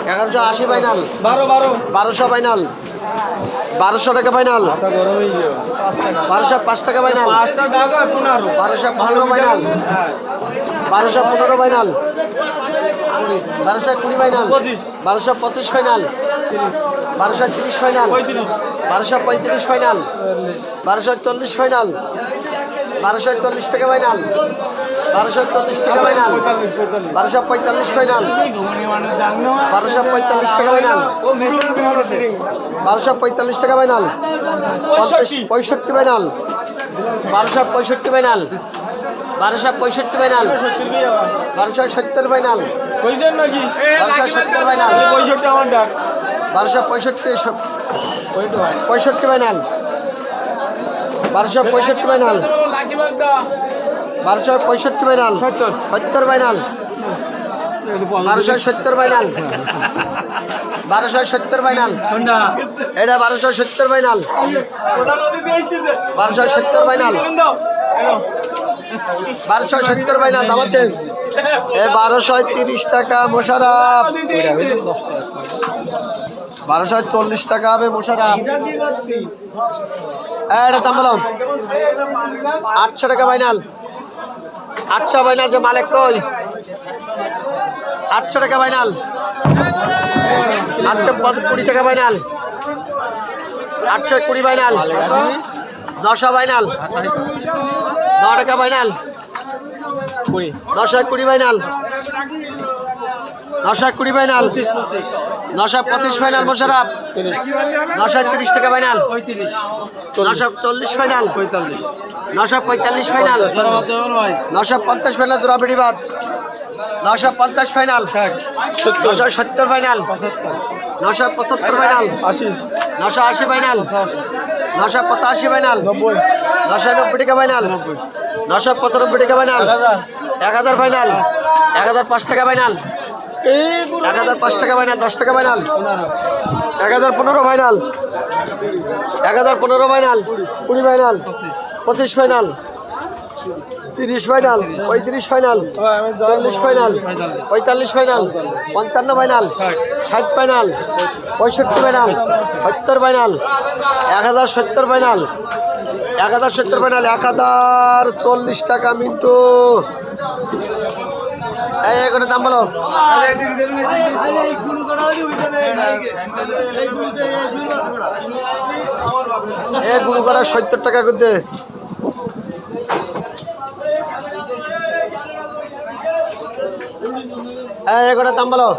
1180 final 1200 final 1200 টাকা final 1205 টাকা final 1215 final 1215 final 1220 final 1225 final 1230 final 1235 final 1240 final 1240 টাকা final 1240 টাকা ফাইনাল 1245 ফাইনাল 1245 টাকা ফাইনাল 1245 টাকা final 65 final 1265 final 1265 final 1270 final 1270 final 1265 final 1265 final 1265 final 70 final 1270 final 1270 final এটা 1270 final 1270 final 1270 final দাম আছে 1230 টাকা মোশাররফ 1240 টাকা হবে মোশাররফ এটা দাম বলো 800 টাকা ফাইনাল 800 ফাইনাল যে মালিক কই 800 টাকা ফাইনাল 820 টাকা ফাইনাল 820 ফাইনাল 900 ফাইনাল 9 টাকা final 920 final 920 final 925 final Mosharraf 930 টাকা ফাইনাল 940 ফাইনাল 945 ফাইনাল 950 ফাইনাল জোড়া বেড়িবাদ 950 final 970 final 975 final 980 final 985 final 990 টাকা ফাইনাল 995 টাকা ফাইনাল 1000 ফাইনাল 1005 টাকা ফাইনাল 1005 টাকা ফাইনাল 10 টাকা final 1015 final 1015 final 20 final 25 final 30 final 35 final 40 final 45 final 55 final 60 final 65 final 70 final 1070 final 1070 final 1040 টাকা মিন্টু এই করে দাম বলো এই গুলো করা 70 টাকা করতে এই করে দাম বলো